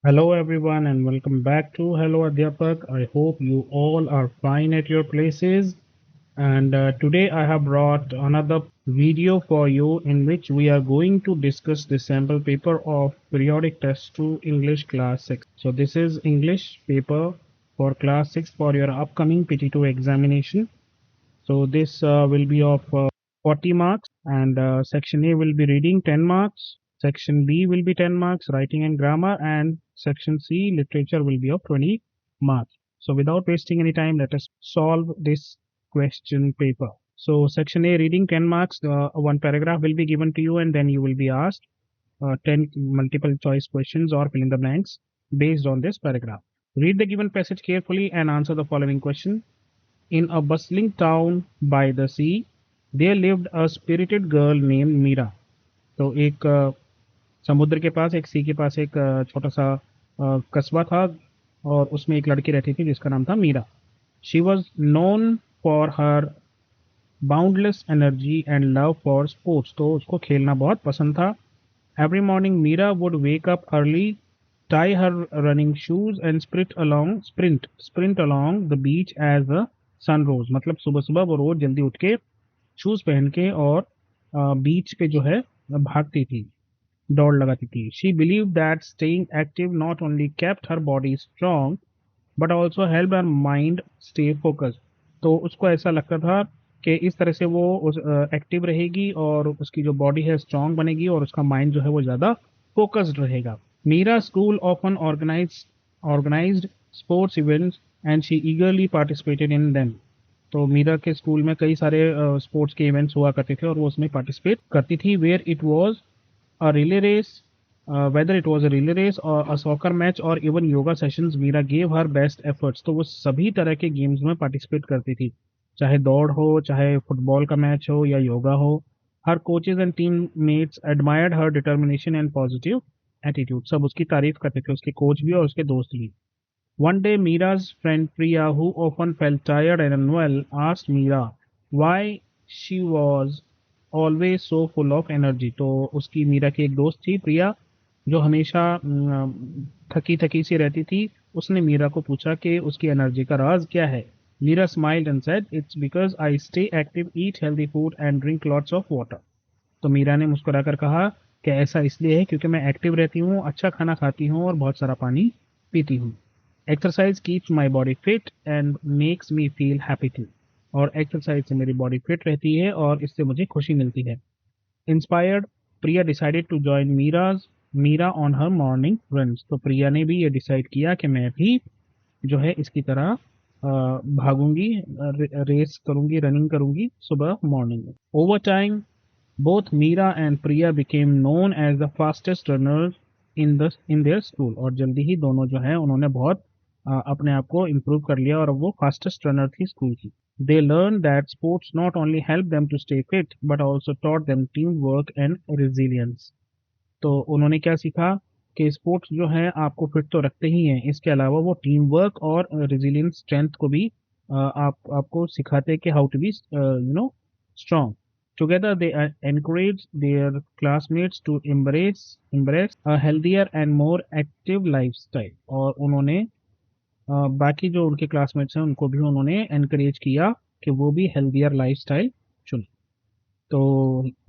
Hello everyone and welcome back to Hello Adhyapak. I hope you all are fine at your places. And today I have brought another video for you in which we are going to discuss the sample paper of periodic test 2 English class 6. So this is English paper for class 6 for your upcoming PT2 examination. So this will be of 40 marks and section A will be reading 10 marks, section B will be 10 marks, writing and grammar, and section C literature will be of 20 marks. So without wasting any time, let us solve this question paper. So section A reading 10 marks, one paragraph will be given to you and then you will be asked 10 multiple choice questions or fill in the blanks based on this paragraph. Read the given passage carefully and answer the following question. In a bustling town by the sea, there lived a spirited girl named Meera. तो एक समुद्र के पास एक सी के पास एक छोटा सा कस्बा था और उसमें एक लड़की रहती थी जिसका नाम था Meera. She was known for her boundless energy and love for sports. तो उसको खेलना बहुत पसंद था. Every morning Mira would wake up early, tie her running shoes and sprint along the beach as the sun rose. मतलब सुबह सुबह वो रोज जल्दी उठ के शूज पहन के और बीच पे जो है भागती थी, दौड़ लगाती थी. She believed that staying active not only kept her body strong but also helped her mind stay focused. तो उसको ऐसा लगता था कि इस तरह से वो एक्टिव रहेगी और उसकी जो बॉडी है स्ट्रांग बनेगी और उसका माइंड जो है वो ज़्यादा फोकस्ड रहेगा. Meera school often organised sports events and she eagerly participated in them. तो मीरा के स्कूल में कई सारे स्पोर्ट्स के इवेंट्स हुआ करते थे और वो उसमें पार्टिसिपेट करती थी. Where it was a relay race, whether it was a relay race or a soccer match or even yoga sessions, Mira gave her best efforts. तो वो सभी तरह के गेम्स में पार्टिसिपेट करती थी, चाहे दौड़ हो, चाहे फुटबॉल का मैच हो या योगा हो. Her coaches and teammates admired her determination and positive attitude. सब उसकी तारीफ करते थे, उसके कोच भी और उसके दोस्त भी. One day, Mira's friend Priya, who often felt tired and unwell, asked Mira why she was always so full of energy. तो उसकी मीरा की एक दोस्त थी प्रिया जो हमेशा थकी थकी सी रहती थी. उसने मीरा को पूछा कि उसकी एनर्जी का राज क्या है. Meera smiled and said it's because I stay active, eat healthy food and drink lots of water. तो मीरा ने मुस्कुराकर कहा कि ऐसा इसलिए है क्योंकि मैं एक्टिव रहती हूँ, अच्छा खाना खाती हूँ और बहुत सारा पानी पीती हूँ. Exercise keeps my body fit and makes me feel happy too. और एक्सरसाइज से मेरी बॉडी फिट रहती है और इससे मुझे खुशी मिलती है. Inspired, Priya decided to join Meera on her morning runs. तो प्रिया ने भी ये डिसाइड किया कि मैं भी जो है इसकी तरह भागूंगी, रेस करूंगी, रनिंग करूंगी सुबह मॉर्निंग में. Over time both Meera and Priya became known as the fastest runners in their school. और जल्दी ही दोनों जो है उन्होंने बहुत अपने आप को इम्प्रूव कर लिया और अब वो फास्टेस्ट रनर थी स्कूल की. They learned that sports not only helped them to stay fit but also taught them teamwork and resilience. तो उन्होंने क्या सीखा कि स्पोर्ट्स जो है आपको फिट तो रखते ही हैं, इसके अलावा वो टीम वर्क और रेजिलियंस स्ट्रेंथ को भी आपको सिखाते हैं कि how to be strong. Together, they encourage their classmates to embrace a healthier and more active lifestyle. और उन्होंने बाकी जो उनके क्लासमेट्स हैं उनको भी उन्होंने एनकरेज किया कि वो भी हेल्दियर लाइफस्टाइल चुने. तो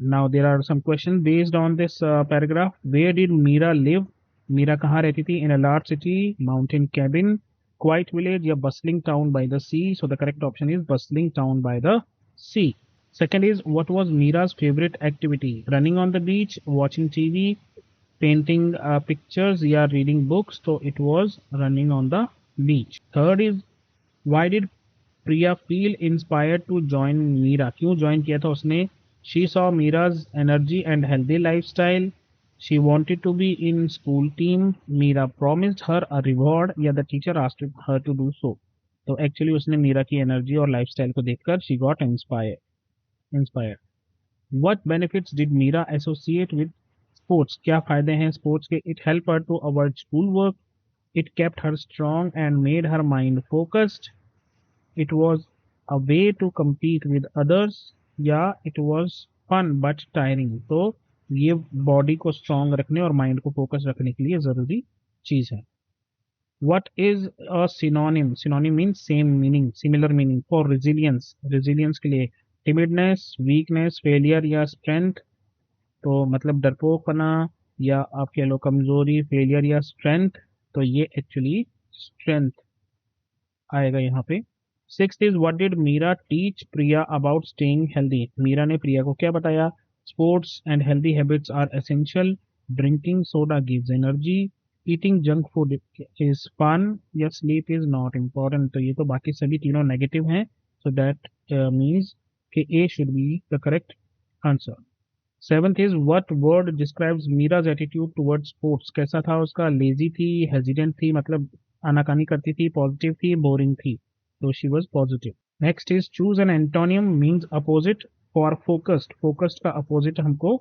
now there are some question based on this paragraph. Where did Meera live? Meera कहाँ रहती थी? In a large city, mountain cabin, quiet village या bustling town by the sea. So the correct option is bustling town by the sea. Second is, what was Mira's favorite activity? Running on the beach, watching TV, painting pictures, yeah, reading books. So it was running on the beach. Third is, why did Priya feel inspired to join Mira? क्यों join किया था उसने? She saw Mira's energy and healthy lifestyle. She wanted to be in school team. Mira promised her a reward. Yeah, the teacher asked her to do so. तो actually उसने मीरा की energy और lifestyle को देखकर she got inspire. What benefits did Meera associate with sports? क्या फायदे हैं sports के? It helped her to avoid schoolwork. It kept her strong and made her mind focused. It was a way to compete with others. या it was fun but tiring. तो ये body को strong रखने और mind को focus रखने के लिए जरूरी चीज है। What is a synonym? Synonym means same meaning, similar meaning for resilience. Resilience के लिए timidness, weakness, failure या strength, तो मतलब डरपोकपना या आप कह लो कमजोरी, फेलियर या स्ट्रेंथ, तो ये एक्चुअली स्ट्रेंथ आएगा यहाँ पे। Sixth is what did Meera teach Priya about staying healthy? Meera ने प्रिया को क्या बताया? Sports and healthy habits are essential, drinking soda gives energy, eating junk food is fun, या स्लीप इज नॉट इम्पोर्टेंट। तो ये तो बाकी सभी तीनों नेगेटिव हैं, सो दैट मीन्स कि A should be the correct answer. Seventh is what word describes Meera's attitude towards sports? कैसा था उसका? लेजी थी, हेजिडेंट थी, मतलब आनाकानी करती थी, पॉजिटिव थी, बोरिंग थी, तो she was positive. Next is choose an antonym means opposite for focused. Focused का अपोजिट हमको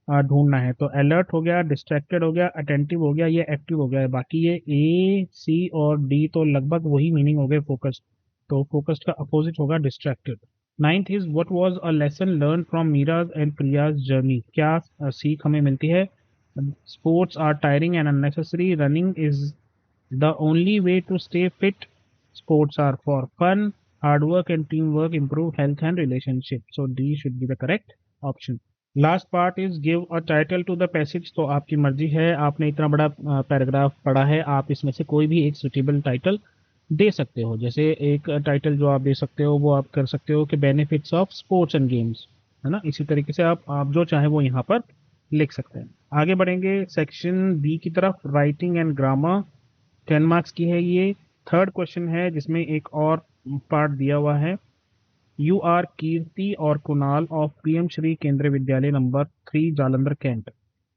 ढूंढना है, तो अलर्ट हो गया, डिस्ट्रैक्टेड हो गया, अटेंटिव हो गया, ये एक्टिव हो गया। बाकी ये ए, सी और डी तो लगभग वही मीनिंग हो गए फोकस्ड, तो फोकस्ड का अपोजिट होगा distracted. Ninth is what was a lesson learn from Meera's and Priya's journey? क्या सीख हमें मिलती है? Sports are tiring and unnecessary, running is the only way to stay fit, sports are for fun, hard work and teamwork improve health and relationship, so D should be the correct option. Last part is give a title to the passage, तो आपकी मर्जी है, आपने इतना बड़ा paragraph पढ़ा है, आप इसमें से कोई भी एक सुटेबल टाइटल दे सकते हो। जैसे एक टाइटल जो आप दे सकते हो वो आप कर सकते हो कि benefits of sports and games, है ना। इसी तरीके से आप जो चाहे वो यहाँ पर लिख सकते हैं। आगे बढ़ेंगे सेक्शन बी की तरफ, राइटिंग एंड ग्रामर, 10 मार्क्स की है ये। थर्ड क्वेश्चन है जिसमें एक और पार्ट दिया हुआ है। यू आर कीर्ति और Kunal of PM Shri Kendriya Vidyalaya number 3 Jalandhar cantt,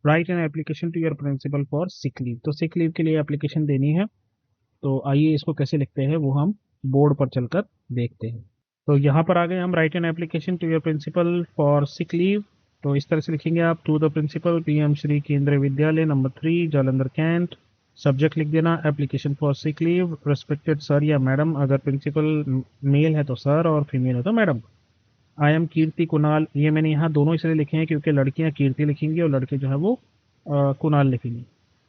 write an application to your principal for sick leave. तो सिक लीव के लिए एप्लीकेशन देनी है, तो आइए इसको कैसे लिखते हैं वो हम बोर्ड पर चलकर देखते हैं। तो यहाँ पर आ गए हम, write an application to your principal for sick leave, तो इस तरह से लिखेंगे आप, to the principal PM Shri Kendriya Vidyalaya number 3 Jalandhar cantt, subject लिख देना application for sick leave, respected sir या मैडम, अगर प्रिंसिपल मेल है तो सर और फीमेल है तो madam. I am Kirti Kunal, ये मैंने यहाँ दोनों इसलिए लिखे हैं क्योंकि लड़कियां कीर्ति लिखेंगी और लड़के जो है वो कुणाल लिखेंगे।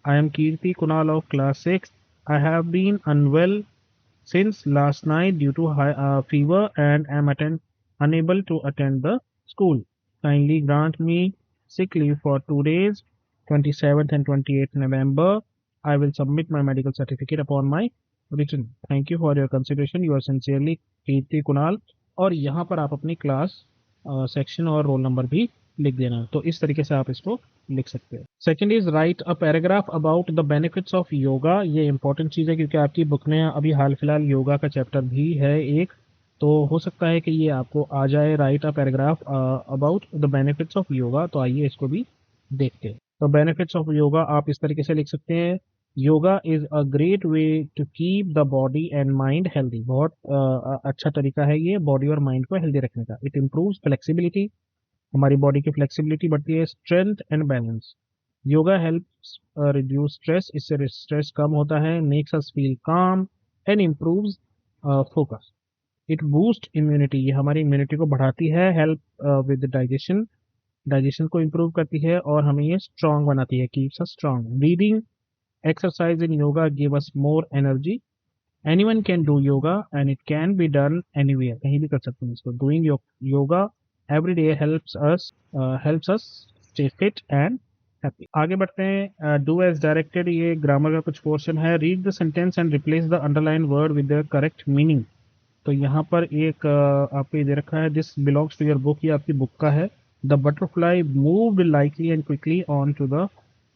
I am Kirti Kunal of class 6, I have been unwell since last night due to high fever and am unable to attend the school. Kindly grant me sick leave for 2 days, 27th and 28th November. I will submit my medical certificate upon my return. Thank you for your consideration. You are sincerely Kirti Kunal. और यहाँ पर आप अपनी class, section और roll number भी लिख देना। तो इस तरीके से आप इसको लिख सकते हैं। Second is right a paragraph about the benefits of yoga. ये इंपॉर्टेंट चीज़ है क्योंकि आपकी बुक में अभी हाल फिलहाल योगा का चैप्टर भी है एक, तो हो सकता है कि ये आपको आ जाए। Right a paragraph about the benefits of yoga, तो आइए इसको भी देखते हैं। तो बेनिफिट्स ऑफ योगा आप इस तरीके से लिख सकते हैं, yoga is a great way to keep the body and mind healthy. बहुत अच्छा तरीका है ये बॉडी और माइंड को हेल्दी रखने का। इट इम्प्रूव्स फ्लेक्सिबिलिटी, हमारी बॉडी की फ्लेक्सिबिलिटी बढ़ती है। Strength and balance, yoga helps reduce stress, इससे स्ट्रेस कम होता है। मेक्स अस फील काम and improves focus. It boost immunity, ये हमारी इम्यूनिटी को बढ़ाती है। हेल्प विद डाइजेशन, डाइजेशन को इम्प्रूव करती है और हमें ये स्ट्रांग बनाती है, keeps us strong. Breathing exercise in yoga give us more energy. Anyone can do yoga and it can be done anywhere, कहीं भी कर सकते हैं इसको। Doing yoga every day helps us stay fit and happy. आगे बढ़ते हैं, डू एज डायरेक्टेड, ये ग्रामर का कुछ पोर्शन है। Read the sentence and replace the underline word with the correct meaning. तो यहाँ पर एक आपको ये दे रखा है, this belongs to your book, ये आपकी बुक का है। The butterfly moved lightly and quickly on to the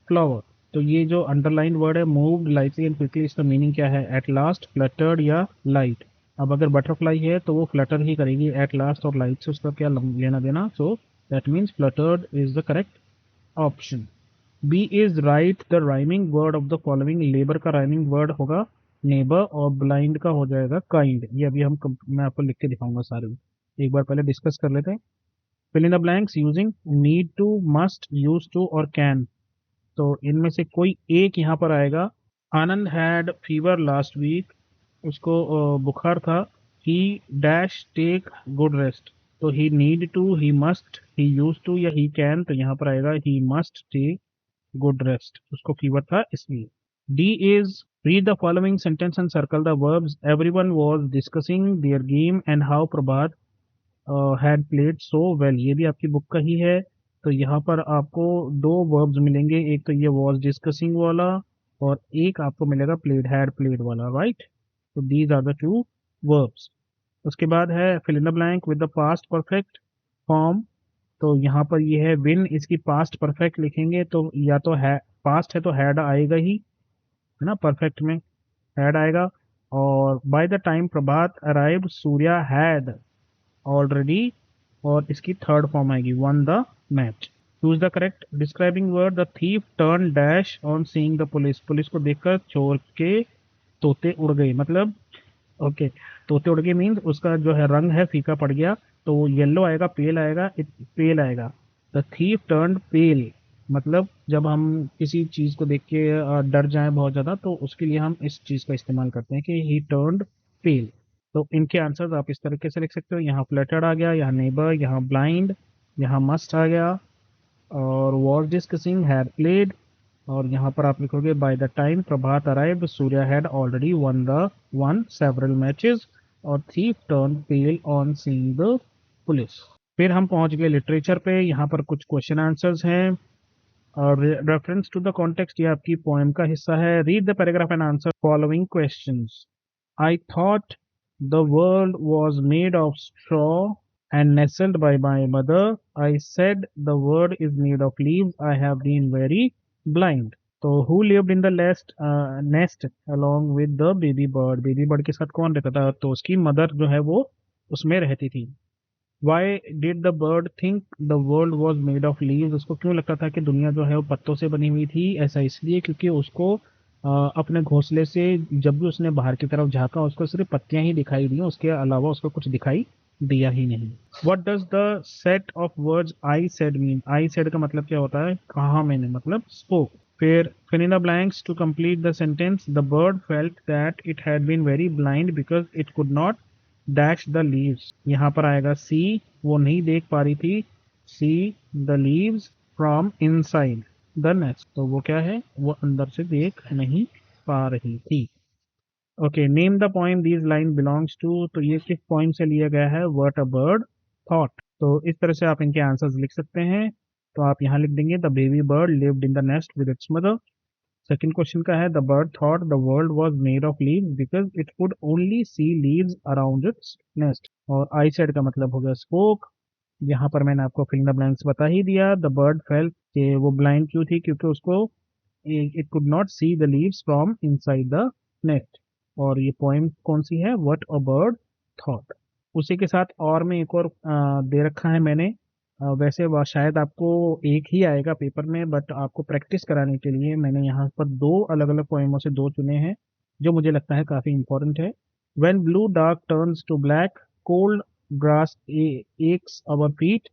flower, तो ये जो अंडरलाइन वर्ड है मूव्ड लाइटली एंड क्विकली, इसका मीनिंग क्या है? एट लास्ट, फ्लटर्ड या लाइट। अब अगर बटरफ्लाई है तो वो फ्लटर ही करेगी, एट लास्ट और लाइट से उसका क्या लेना देना, so that means fluttered is the correct option. B is write the rhyming word of the following, labour का राइमिंग वर्ड होगा नेबर और ब्लाइंड का हो जाएगा काइंड। ये अभी मैं आपको लिख के दिखाऊंगा सारे, एक बार पहले डिस्कस कर लेते हैं। Fill in the blanks using need to, must, use to और कैन, तो इनमें से कोई एक यहाँ पर आएगा। Anand had fever last week, उसको बुखार था। He dash take good rest, तो he need to, he must, he use to या ही कैन, तो यहाँ पर आएगा he must take good rest, उसको फीवर था इसलिए। D is read the following sentence and circle the verbs. Everyone was discussing their game and how Prabhat had played so well. ये भी आपकी बुक का ही है। तो यहाँ पर आपको दो वर्ब्स मिलेंगे, एक तो ये was discussing वाला और एक आपको मिलेगा played had played वाला, राइट। तो these are the two verbs। उसके बाद है fill in the blank with the past perfect form। तो यहाँ पर ये है विन, इसकी पास्ट परफेक्ट लिखेंगे तो या तो है पास्ट है तो हैड आएगा ही, है ना, परफेक्ट में हैड आएगा। और bye the time Prabhat arrived Surya had already, और इसकी थर्ड फॉर्म आएगी one the match. Choose the correct describing word. The thief turn dash on seeing the police. Police को देखकर चोर के तोते उड़ गए, मतलब ओके, तोते उड़ गए मीन्स उसका जो है रंग है फीका पड़ गया, तो वो येलो आएगा, पेल आएगा, पेल आएगा। द थीफ टर्न पेल, मतलब जब हम किसी चीज को देख के डर जाए बहुत ज्यादा, तो उसके लिए हम इस चीज का इस्तेमाल करते हैं कि ही टर्न्ड पेल। तो इनके आंसर्स आप इस तरीके से लिख सकते हो। यहाँ फ्लटर्ड आ गया, यहाँ नेबर, यहाँ ब्लाइंड, यहाँ मस्ट आ गया, और वॉज डिस्कसिंग, हैड प्लेड, और यहाँ पर आप लिखोगे by the time Prabhat arrived Surya had already won several matches, और thief turn pale on seeing the police. फिर हम पहुंच गए लिटरेचर पे। यहाँ पर कुछ क्वेश्चन आंसर्स हैं और रेफरेंस टू द कॉन्टेक्स्ट, ये आपकी पोएम का हिस्सा है। Read the paragraph and answer following questions. I thought the world was made of straw and nestled by my mother. I said the world is made of leaves. I have been very blind. तो who lived in the nest along with the baby bird? Baby bird के साथ कौन रहता था? तो उसकी mother जो है वो उसमें रहती थी। Why did the bird think the world was made of leaves? उसको क्यों लगता था कि दुनिया जो है वो पत्तों से बनी हुई थी? ऐसा इसलिए क्योंकि उसको अपने घोंसले से जब भी उसने बाहर की तरफ झांका, उसको सिर्फ पत्तियां ही दिखाई दी, उसके अलावा उसको कुछ दिखाई दिया ही नहीं। What does the set of words I said mean? I said का मतलब क्या होता है? कहा मैंने, मतलब spoke। फिर fill in the blanks to complete the sentence. The bird felt that it had been very blind because it could not dash the leaves। यहाँ पर आएगा see, वो नहीं देख पा रही थी, see the leaves from inside the nest। तो वो क्या है? वो अंदर से देख नहीं पा रही थी। Okay, name the poem these line belongs to. तो ये किस पोएम से लिया गया है? What a bird thought. तो इस तरह से आप इनके आंसर्स लिख सकते हैं। तो आप यहाँ लिख देंगे the baby bird lived in the nest with its mother. Second question का है the bird thought the world was made of leaves because it could only see leaves around its nest. और आई सेड का मतलब हो गया spoke. यहाँ पर मैंने आपको फिल इन द ब्लैंक्स बता ही दिया। द बर्ड फेल्ट कि वो ब्लाइंड क्यों थी? क्योंकि उसको it could not see the leaves from inside the nest. और ये पोएम कौन सी है? What a bird thought. उसी के साथ और में एक और दे रखा है मैंने। वैसे वह शायद आपको एक ही आएगा पेपर में, बट आपको प्रैक्टिस कराने के लिए मैंने यहाँ पर दो अलग अलग पोएमों से दो चुने हैं जो मुझे लगता है काफी इंपॉर्टेंट है। When blue dark turns to black, cold grass aches our feet,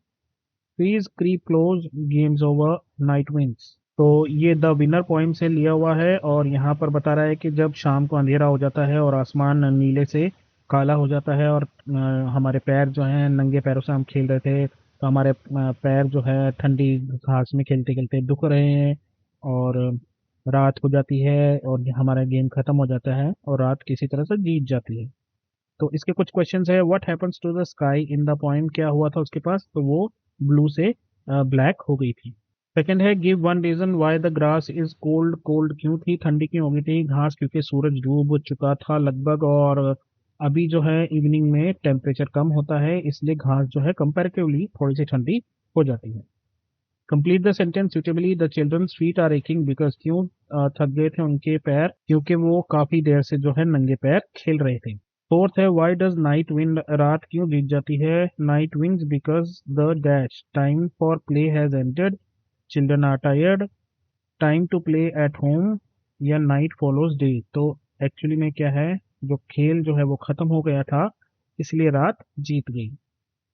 trees creep close, games over, night winds. तो ये द विनर पोइम से लिया हुआ है और यहाँ पर बता रहा है कि जब शाम को अंधेरा हो जाता है और आसमान नीले से काला हो जाता है और हमारे पैर जो हैं, नंगे पैरों से हम खेल रहे थे, तो हमारे पैर जो है ठंडी घास में खेलते खेलते दुख रहे हैं, और रात हो जाती है और हमारा गेम खत्म हो जाता है और रात किसी तरह से जीत जाती है। तो इसके कुछ क्वेश्चंस है। What happens to the sky in the poem? क्या हुआ था उसके पास? तो वो ब्लू से ब्लैक हो गई थी। सेकंड है give one reason why the grass is cold. Cold क्यों थी? ठंडी क्यों हो गई थी घास? क्योंकि सूरज डूब चुका था लगभग, और अभी जो है इवनिंग में टेम्परेचर कम होता है, इसलिए घास जो है कंपैरेटिवली थोड़ी सी ठंडी हो जाती है। Complete the sentence suitably. The children's feet are aching because क्यों थक गए थे उनके पैर? क्योंकि वो काफी देर से जो है नंगे पैर खेल रहे थे। फोर्थ है व्हाई डज नाइट विंड, रात क्यों बीत जाती है? Night winds because the dash time for play has ended, children are tired, time to play at home, या नाइट फॉलोज डे। तो एक्चुअली में क्या है, जो खेल जो है वो खत्म हो गया था, इसलिए रात जीत गई।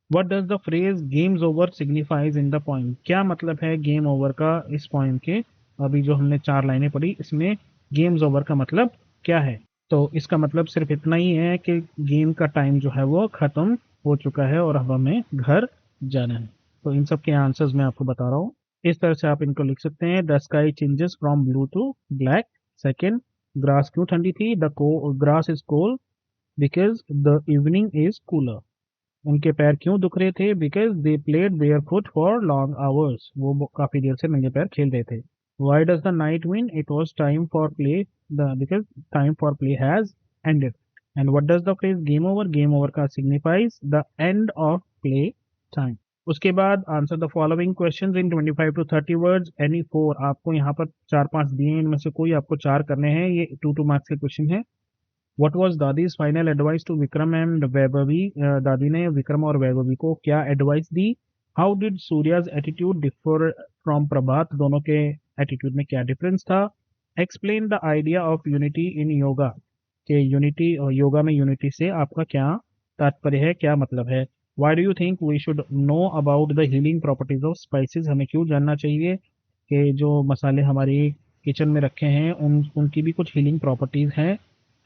What does the phrase games over signifies in the poem? क्या मतलब है गेम ओवर का इस पोएम के? अभी जो हमने चार लाइनें पढ़ी, इसमें गेम्स ओवर का मतलब क्या है? तो इसका मतलब सिर्फ इतना ही है कि गेम का टाइम जो है वो खत्म हो चुका है और अब हमें घर जाना है। तो इन सब के आंसर्स मैं आपको बता रहा हूँ। इस तरह से आप इनको लिख सकते हैं। The sky changes from blue to black second, grass क्यों ठंडी थी? The grass is cold because the evening is cooler. उनके पैर क्यों दुख रहे थे? Because they played barefoot for long hours, वो काफी देर से नंगे पैर खेल रहे थे। Why does the night win? It was time for play, the because time for play has ended. And what does the phrase game over? Game over का signifies the end of play time. उसके बाद answer the following questions in 25 to 30 words, any four. आपको यहाँ पर 4-5 दिए हैं, इनमें से कोई आपको 4 करने हैं। ये 2 मार्क्स के क्वेश्चन है। What was Dadi's final advice to Vikram and Vaibhavi? दादी ने विक्रम और वैभवी को क्या एडवाइस दी? How did Surya's attitude differ from Prabhat? दोनों के एटीट्यूड में क्या डिफरेंस था? Explain the idea of unity in yoga, के यूनिटी और योगा में यूनिटी से आपका क्या तात्पर्य है, क्या मतलब है? Why do you think we should know about the healing properties of spices? हमें क्यों जानना चाहिए कि जो मसाले हमारी किचन में रखे हैं उनकी भी कुछ हीलिंग प्रॉपर्टीज हैं?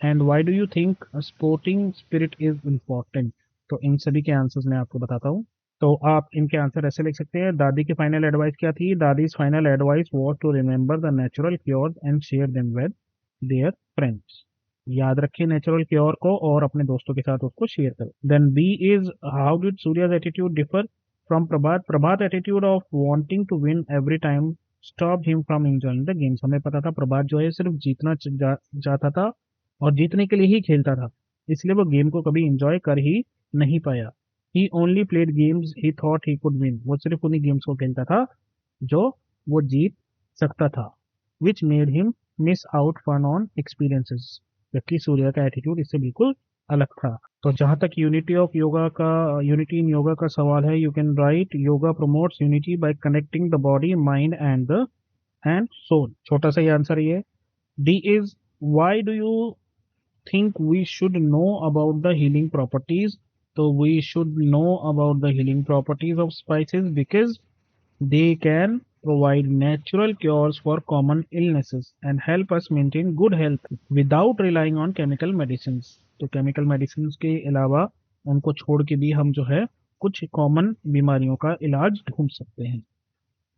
And Y do you think sporting spirit is important? तो इन सभी के आंसर्स मैं आपको बताता हूँ। तो आप इनके आंसर ऐसे लिख सकते हैं। दादी की फाइनल एडवाइस क्या थी? Dadi's final advice was to remember the natural cures and share them with their friends. याद रखिए नेचुरल क्योर को और अपने दोस्तों के साथ उसको शेयर करें। Then B is how did Surya's attitude differ from Prabhat? Prabhat attitude of wanting to win every time stop him from enjoying the games. हमें पता था प्रभात जो है सिर्फ जीतना चाहता था और जीतने के लिए ही खेलता था, इसलिए वो गेम को कभी एंजॉय कर ही नहीं पाया। He only played games he thought he could win. वो सिर्फ उन्हीं गेम्स को खेलता था जो वो जीत सकता था। Which made him miss out fun on experiences. जबकि सूर्य का एटीट्यूड इससे बिल्कुल अलग था। तो जहां तक यूनिटी इन योगा का सवाल है, you can write yoga promotes unity by connecting the body mind and soul. छोटा सा ये आंसर ये। D is why do you think we should know about the healing properties? So we should know about the healing properties of spices because they can provide natural cures for common illnesses and help us maintain good health without relying on chemical medicines. तो chemical medicines के अलावा उनको छोड़ के भी हम जो है कुछ कॉमन बीमारियों का इलाज ढूंढ सकते हैं।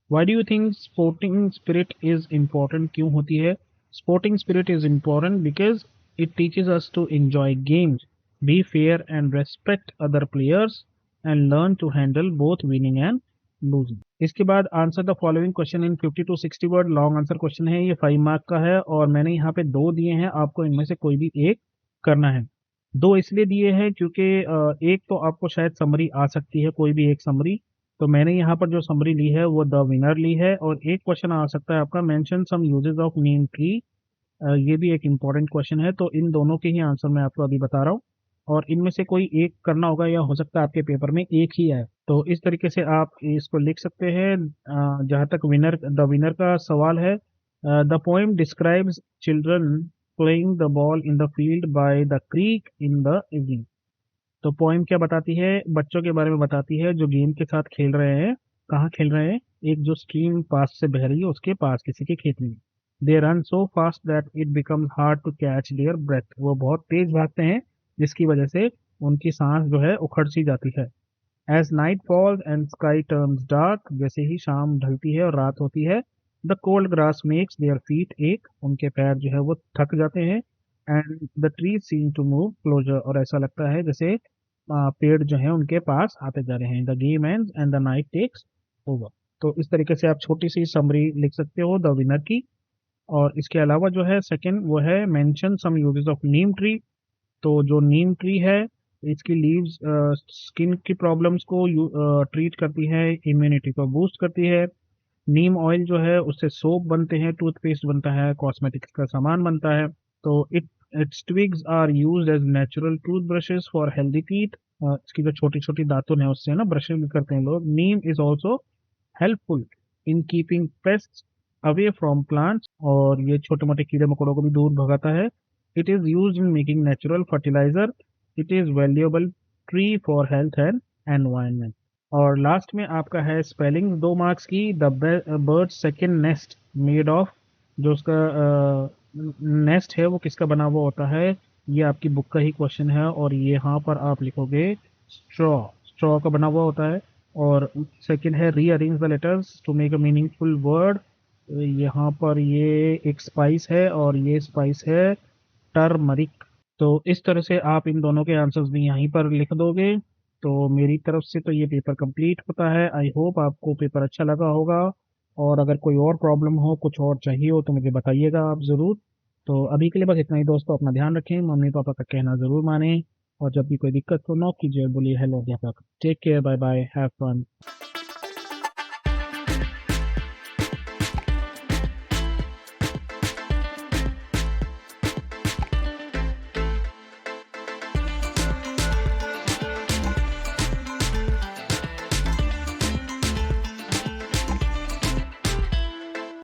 Why do you think sporting spirit is important? क्यों होती है? Sporting spirit is important because it teaches us to enjoy games, be fair and respect other players and learn to handle both winning and losing. इसके बाद answer the following question in 50 to 60 word. Long answer question है, ये 5 mark का है और मैंने यहाँ पे 2 दिए हैं, आपको इनमें से कोई भी एक करना है। 2 इसलिए दिए हैं क्योंकि एक तो आपको शायद समरी आ सकती है, कोई भी एक समरी। तो मैंने यहाँ पर जो समरी ली है वो द विनर ली है। और एक क्वेश्चन आ सकता है आपका mention some uses of neem tree, ये भी एक इम्पॉर्टेंट क्वेश्चन है। तो इन दोनों के ही आंसर मैं आपको अभी बता रहा हूँ और इनमें से कोई एक करना होगा या हो सकता है आपके पेपर में एक ही आए। तो इस तरीके से आप इसको लिख सकते हैं। जहाँ तक द विनर का सवाल है, the poem describes children playing the ball in the field by the creek in the evening. तो पोएम क्या बताती है? बच्चों के बारे में बताती है जो गेम के साथ खेल रहे हैं। कहाँ खेल रहे हैं? एक जो स्ट्रीम पास से बह रही है उसके पास किसी के खेत में। They run so fast that it becomes hard to catch their breath. वो बहुत तेज भागते हैं जिसकी वजह से उनकी सांस जो है उखड़ सी जाती है। As night falls and sky turns dark, जैसे ही शाम ढलती है और रात होती है, the cold grass makes their feet ache, उनके पैर जो है वो थक जाते हैं। And the tree seem to move closer, और ऐसा लगता है जैसे पेड़ जो है उनके पास आते जा रहे हैं। The game ends and the night takes over. तो इस तरीके से आप छोटी सी समरी लिख सकते हो द विनर की। और इसके अलावा जो है सेकंड वो है mention some uses of neem tree. तो जो नीम ट्री है इसकी लीव्स स्किन की प्रॉब्लम्स को ट्रीट करती है, इम्यूनिटी को बूस्ट करती है। नीम ऑयल जो है उससे सोप बनते हैं, टूथपेस्ट बनता है, कॉस्मेटिक्स का सामान बनता है। तो its twigs are used as natural tooth brushes for healthy teeth. इसकी जो छोटी छोटी दातुन है उससे ना ब्रशिंग भी करते हैं लोग। Neem is also helpful in keeping pest away from plants, और ये छोटे मोटे कीड़े मकोड़ों को भी दूर भगाता है। It is use in making natural fertilizer. It is valuable tree for health and environment. और लास्ट में आपका है स्पेलिंग 2 मार्क्स की। The bird second nest made of, जो उसका नेस्ट है वो किसका बना हुआ होता है? ये आपकी बुक का ही क्वेश्चन है और यहाँ पर आप लिखोगे स्ट्रॉ। स्ट्रॉ का बना हुआ होता है। और सेकंड है rearrange the letters to make a meaningful word. यहाँ पर ये एक स्पाइस है और ये स्पाइस है टर्मरिक। तो इस तरह से आप इन दोनों के आंसर्स भी यहीं पर लिख दोगे। तो मेरी तरफ से तो ये पेपर कंप्लीट होता है। आई होप आपको पेपर अच्छा लगा होगा। और अगर कोई और प्रॉब्लम हो, कुछ और चाहिए हो तो मुझे बताइएगा आप ज़रूर। तो अभी के लिए बस इतना ही दोस्तों, अपना ध्यान रखें, मम्मी पापा का कहना ज़रूर मानें। और जब भी कोई दिक्कत हो नॉक कीजिए, बोलिए हेलो अध्यापक। Take care, bye bye, have fun.